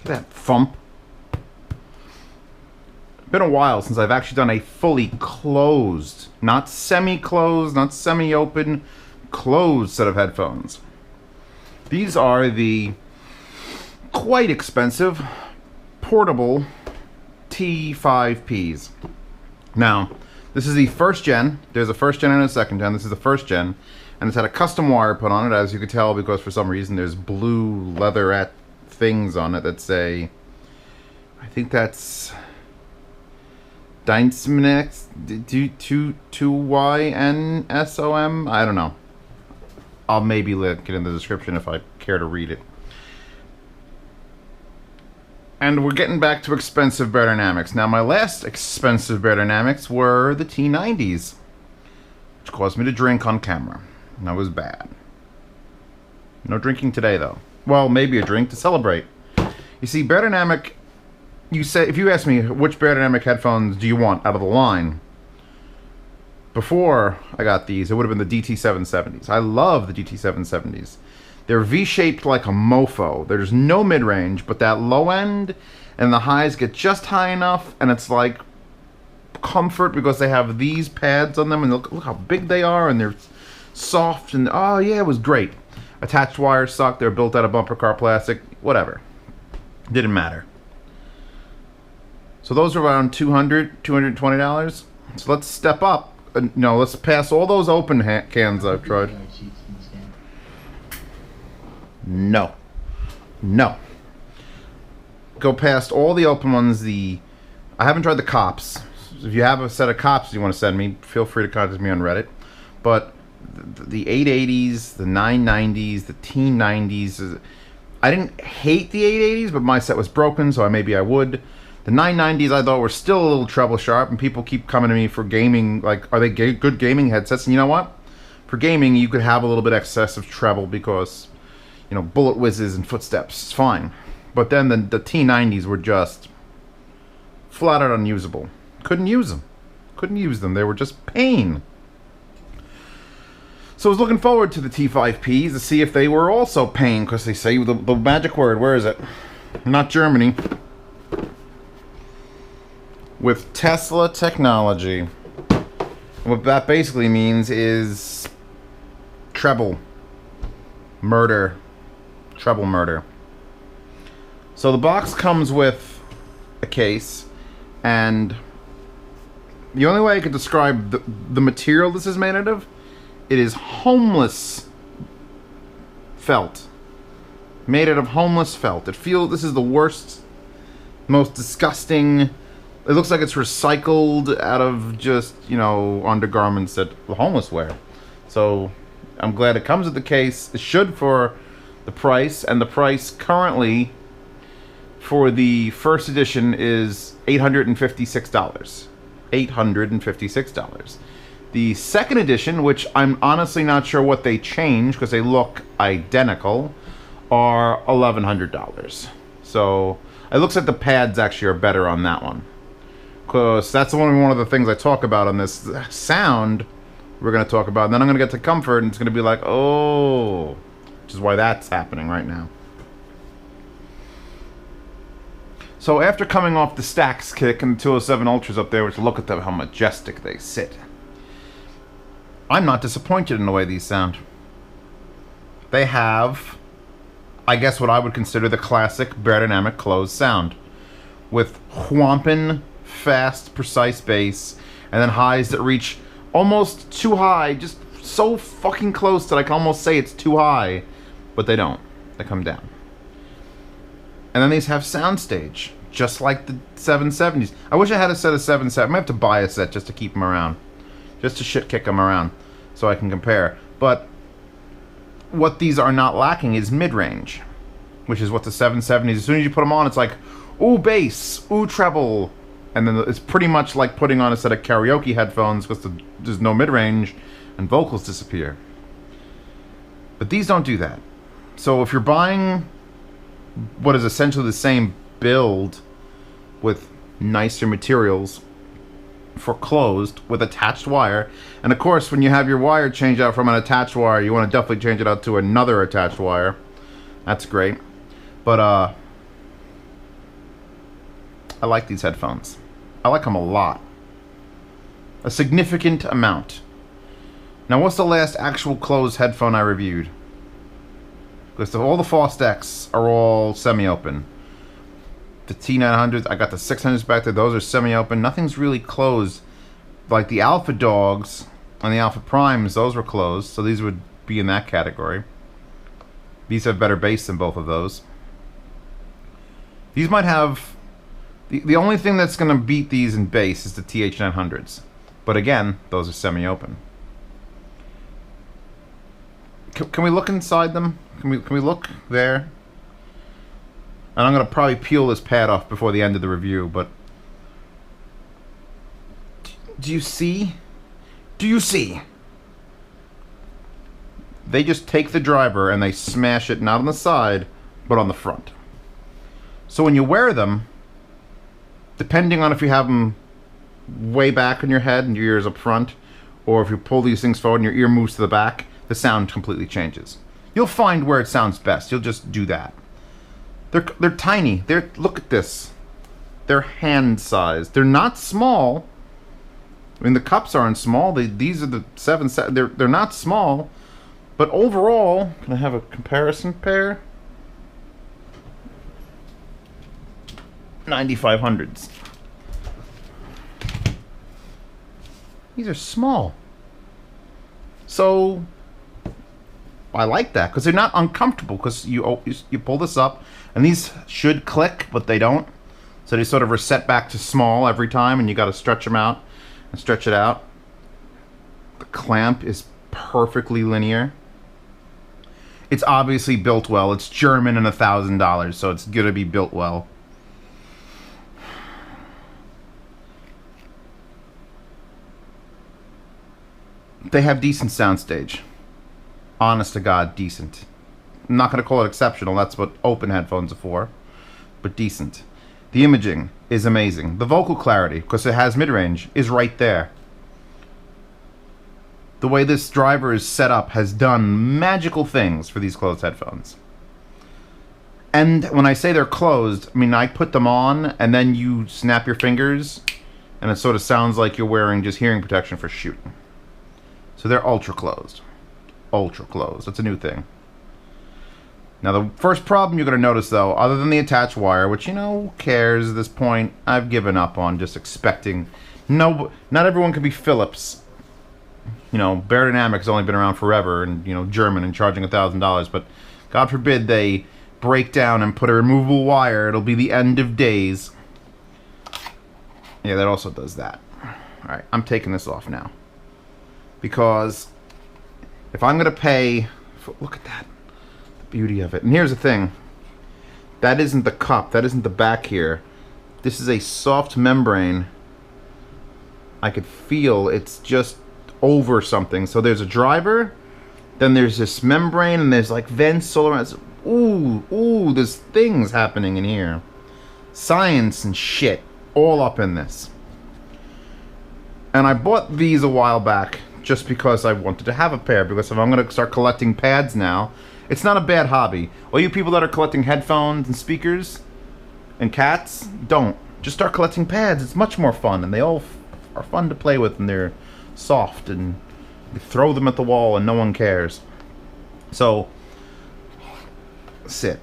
That thump. Been a while since I've actually done a fully closed, not semi-closed, not semi-open, closed set of headphones. These are the quite expensive portable T5ps. Now, this is the first gen. There's a first gen and a second gen. This is the first gen, and it's had a custom wire put on it, as you can tell, because for some reason there's blue leatherette things on it that say, I think that's Dynamic 2YNSOM. I don't know. I'll maybe link it in the description if I care to read it. And we're getting back to expensive Beyer-Dynamics. Now, my last expensive Beyer-Dynamics were the T90s, which caused me to drink on camera. And that was bad. No drinking today, though. Well, maybe a drink to celebrate. You see, Beyer-Dynamic, you say, if you ask me which Beyer-Dynamic headphones do you want out of the line, before I got these, it would have been the DT770s. I love the DT770s. They're V-shaped like a mofo. There's no mid-range, but that low end and the highs get just high enough, and it's like comfort because they have these pads on them, and look how big they are, and they're soft, and oh yeah, it was great. Attached wires suck. They're built out of bumper car plastic. Whatever. Didn't matter. So those are around $200, $220. So let's step up. No, let's pass all those open cans I've tried. No. No. Go past all the open ones. I haven't tried the Cops. If you have a set of Cops you want to send me, feel free to contact me on Reddit. But the 880s, the 990s, the T90s, I didn't hate the 880s, but my set was broken, so maybe I would. The 990s I thought were still a little treble sharp, and people keep coming to me for gaming, like, are they good gaming headsets? And you know what? For gaming, you could have a little bit excessive treble because, you know, bullet whizzes and footsteps. It's fine. But then the T90s were just flat out unusable. Couldn't use them. Couldn't use them. They were just pain. So I was looking forward to the T5ps to see if they were also pain, because they say the magic word, where is it? Not Germany. With Tesla technology. What that basically means is treble murder. Treble murder. So the box comes with a case, and the only way I could describe the material this is made out of, it is homeless felt. Made out of homeless felt. This is the worst, most disgusting. It looks like it's recycled out of just, you know, undergarments that the homeless wear. So I'm glad it comes with the case. It should for the price, and the price currently for the first edition is $856. $856. The second edition, which I'm honestly not sure what they changed because they look identical, are $1,100. So it looks like the pads actually are better on that one, because that's one of the things I talk about on this sound. We're going to talk about, and then I'm going to get to comfort, and it's going to be like, oh, which is why that's happening right now. So after coming off the Stax kick and the 207 Ultras up there, which look at them, how majestic they sit, I'm not disappointed in the way these sound. They have, I guess, what I would consider the classic Beyer-Dynamic closed sound, with whomping, fast, precise bass, and then highs that reach almost too high, just so fucking close that I can almost say it's too high, but they don't. They come down. And then these have Soundstage, just like the 770s. I wish I had a set of 770s. I might have to buy a set just to keep them around, just to shit kick them around, so I can compare. But what these are not lacking is mid-range, which is what the 770s, as soon as you put them on, it's like, ooh, bass, ooh, treble. And then it's pretty much like putting on a set of karaoke headphones because there's no mid-range and vocals disappear. But these don't do that. So if you're buying what is essentially the same build with nicer materials for closed with attached wire, and of course when you have your wire change out from an attached wire, you want to definitely change it out to another attached wire. That's great. But I like these headphones. I like them a lot. A significant amount. Now, what's the last actual closed headphone I reviewed? Because all the Fostex are all semi-open. The T900s, I got the 600s back there. Those are semi-open. Nothing's really closed. Like the Alpha Dogs and the Alpha Primes, those were closed. So these would be in that category. These have better bass than both of those. These might have... The only thing that's going to beat these in bass is the TH900s. But again, those are semi-open. Can we look inside them? Can we look there? And I'm going to probably peel this pad off before the end of the review, but... Do you see? Do you see? They just take the driver and they smash it not on the side, but on the front. So when you wear them, depending on if you have them way back on your head and your ears up front, or if you pull these things forward and your ear moves to the back, the sound completely changes. You'll find where it sounds best. You'll just do that. They're tiny. Look at this. They're hand sized. They're not small. I mean, the cups aren't small. These are the 7. They're not small, but overall, can I have a comparison pair? 9500s. These are small. So I like that because they're not uncomfortable, because you pull this up and these should click, but they don't. So they sort of reset back to small every time, and you got to stretch them out and stretch it out. The clamp is perfectly linear. It's obviously built well. It's German and $1,000, so it's gonna be built well. They have decent soundstage. Honest to God, decent. I'm not going to call it exceptional. That's what open headphones are for. But decent. The imaging is amazing. The vocal clarity, because it has mid-range, is right there. The way this driver is set up has done magical things for these closed headphones. And when I say they're closed, I mean, I put them on and then you snap your fingers and it sort of sounds like you're wearing just hearing protection for shooting. So they're ultra closed. Ultra closed. That's a new thing. Now, the first problem you're going to notice, though, other than the attached wire, which, you know, who cares at this point? I've given up on just expecting. No, not everyone can be Philips. You know, Beyer-Dynamic has only been around forever, and, you know, German and charging $1,000. But God forbid they break down and put a removable wire. It'll be the end of days. Yeah, that also does that. All right, I'm taking this off now. Because if I'm going to pay... Look at that. The beauty of it. And here's the thing. That isn't the cup. That isn't the back here. This is a soft membrane. I could feel it's just over something. So there's a driver. Then there's this membrane. And there's like vents all around. Ooh, there's things happening in here. Science and shit all up in this. And I bought these a while back just because I wanted to have a pair, because if I'm going to start collecting pads now, it's not a bad hobby. All you people that are collecting headphones and speakers and cats, don't. Just start collecting pads. It's much more fun, and they all are fun to play with, and they're soft, and you throw them at the wall and no one cares. So, sit.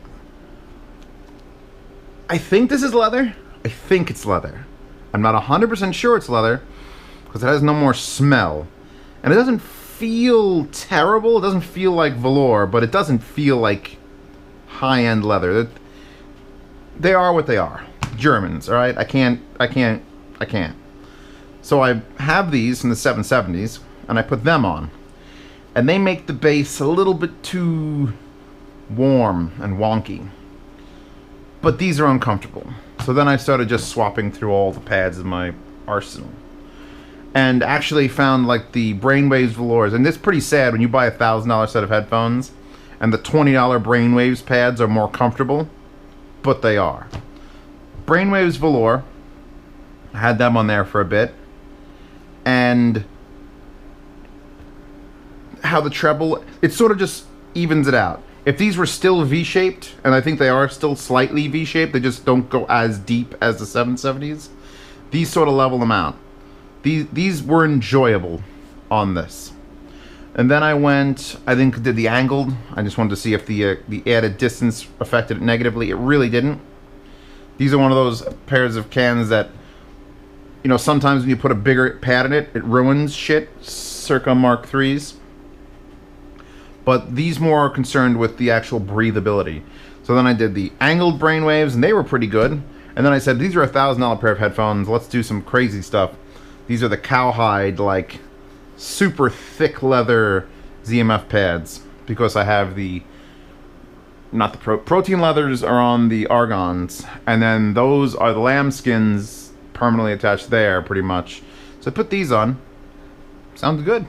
I think this is leather. I think it's leather. I'm not 100% sure it's leather, because it has no more smell. And it doesn't feel terrible. It doesn't feel like velour, but it doesn't feel like high-end leather. They are what they are. Germans, all right? I can't. So I have these from the 770s, and I put them on. And they make the bass a little bit too warm and wonky. But these are uncomfortable. So then I started just swapping through all the pads in my arsenal. And actually found like the Brainwaves velours. And it's pretty sad when you buy a $1,000 set of headphones and the $20 Brainwaves pads are more comfortable. But they are. Brainwaves velour. I had them on there for a bit. And how the treble, it sort of just evens it out. If these were still V-shaped, and I think they are still slightly V-shaped, they just don't go as deep as the 770s, these sort of level them out. These were enjoyable on this. And then I went, I think did the angled. I just wanted to see if the added distance affected it negatively. It really didn't. These are one of those pairs of cans that, you know, sometimes when you put a bigger pad in it, it ruins shit, circa Mark IIIs. But these more are concerned with the actual breathability. So then I did the angled brainwaves, and they were pretty good. And then I said, these are a $1,000 pair of headphones. Let's do some crazy stuff. These are the cowhide, like, super thick leather ZMF pads. Because I have the, not the protein leathers are on the argons. And then those are the lambskins permanently attached there, pretty much. So I put these on. Sounds good.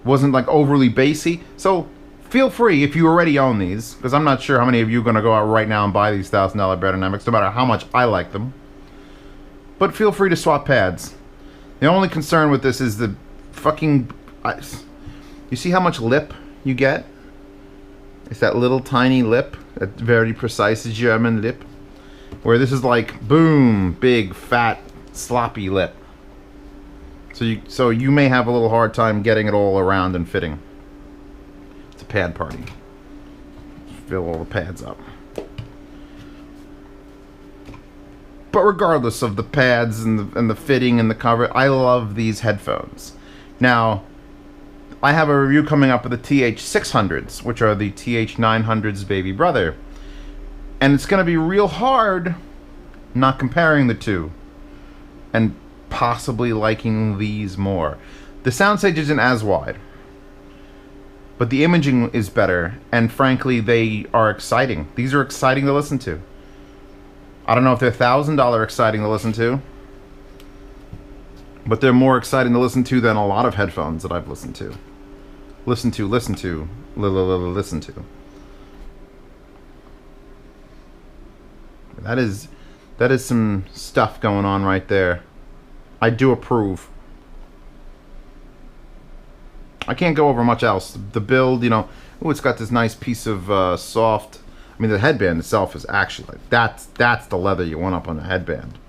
Wasn't like overly bassy. So feel free if you already own these, because I'm not sure how many of you are going to go out right now and buy these $1,000 Beyer-Dynamics, no matter how much I like them. But feel free to swap pads. The only concern with this is the fucking... you see how much lip you get? It's that little tiny lip, that very precise German lip, where this is like, boom, big, fat, sloppy lip. So you may have a little hard time getting it all around and fitting. It's a pad party. Fill all the pads up. But regardless of the pads and the fitting and the cover, I love these headphones. Now, I have a review coming up of the TH600s, which are the TH900's baby brother. And it's going to be real hard not comparing the two. And possibly liking these more. The Soundstage isn't as wide, but the imaging is better, and frankly they are exciting. These are exciting to listen to. I don't know if they're $1,000 exciting to listen to, but they're more exciting to listen to than a lot of headphones that I've listened to. Listen to. That is some stuff going on right there. I do approve. I can't go over much else. The build, you know, ooh, it's got this nice piece of soft. I mean, the headband itself is actually like that's the leather you want up on the headband,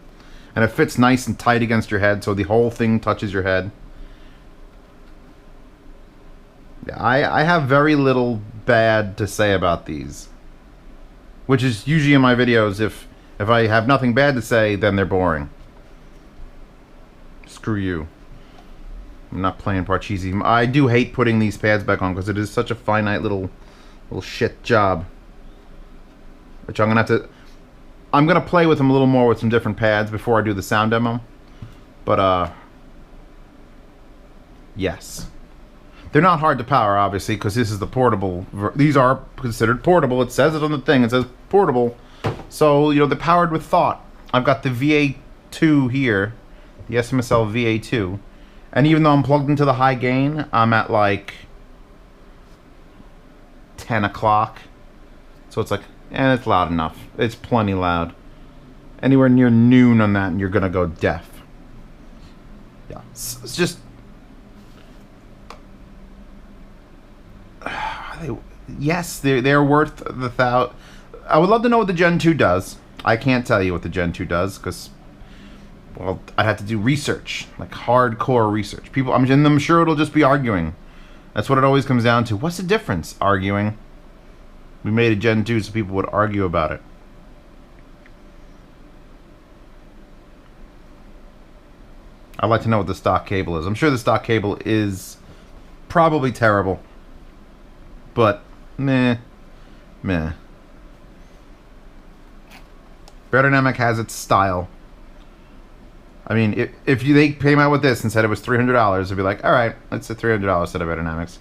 and it fits nice and tight against your head, so the whole thing touches your head. Yeah, I have very little bad to say about these, which is usually in my videos. If I have nothing bad to say, then they're boring. Screw you. I'm not playing Parcheesi. I do hate putting these pads back on because it is such a finite little shit job. Which I'm gonna play with them a little more with some different pads before I do the sound demo. But yes. They're not hard to power, obviously, because this is the portable. These are considered portable. It says it on the thing. It says portable. So, you know, they're powered with thought. I've got the VA2 here. The SMSL VA2, and even though I'm plugged into the high gain, I'm at like 10 o'clock, so it's like, it's loud enough. It's plenty loud. Anywhere near noon on that, and you're gonna go deaf. Yeah, it's just yes, they're worth the $1,000. I would love to know what the Gen 2 does. I can't tell you what the Gen 2 does because, well, I'd have to do research, like hardcore research. I'm sure it'll just be arguing. That's what it always comes down to. What's the difference? Arguing. We made a Gen 2 so people would argue about it. I'd like to know what the stock cable is. I'm sure the stock cable is probably terrible. But, meh. Beyer-Dynamic has its style. I mean, if they came out with this and said it was $300, it'd be like, all right, it's a $300 set of Beyer-Dynamics.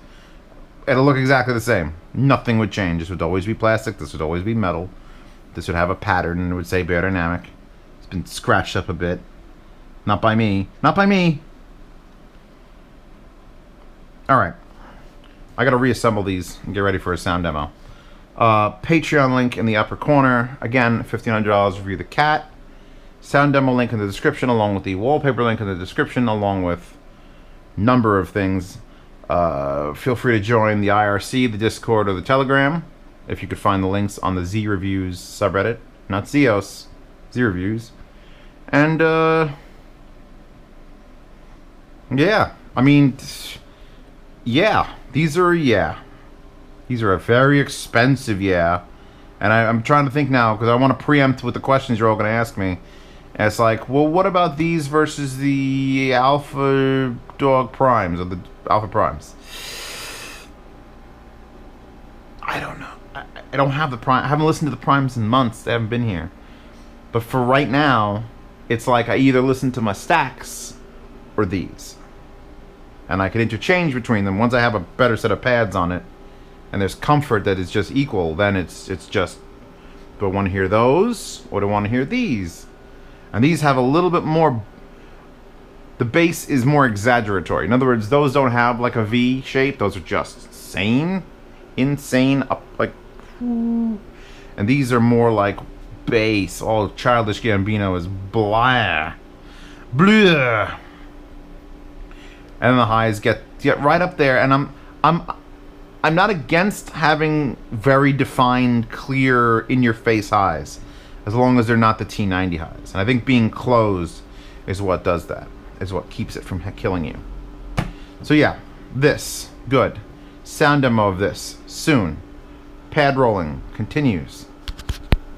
It'll look exactly the same. Nothing would change. This would always be plastic. This would always be metal. This would have a pattern and it would say Beyer-Dynamic. It's been scratched up a bit. Not by me. Not by me. All right. I got to reassemble these and get ready for a sound demo. Patreon link in the upper corner. Again, $1,500 review the cat. Sound demo link in the description, along with the wallpaper link in the description, along with number of things. Feel free to join the IRC, the Discord, or the Telegram. If you could find the links on the Z Reviews subreddit, not Zeos, Z Reviews. And yeah, I mean, yeah, these are a very expensive And I'm trying to think now because I want to preempt with the questions you're all going to ask me. And it's like, well, what about these versus the Alpha Dog Primes or the Alpha Primes? I don't know. I don't have the Prime. I haven't listened to the Primes in months. They haven't been here. But for right now, it's like I either listen to my stacks or these. And I can interchange between them. Once I have a better set of pads on it, and there's comfort that is just equal, then it's just, do I want to hear those or do I want to hear these? And these have a little bit more, the bass is more exaggeratory. In other words, those don't have like a V shape. Those are just insane up like, and these are more like bass. All Childish Gambino is blah. And then the highs get right up there, and I'm not against having very defined, clear, in-your-face highs, as long as they're not the T90 highs. And I think being closed is what does that, is what keeps it from killing you. So yeah, this, good. Sound demo of this, soon. Pad rolling continues.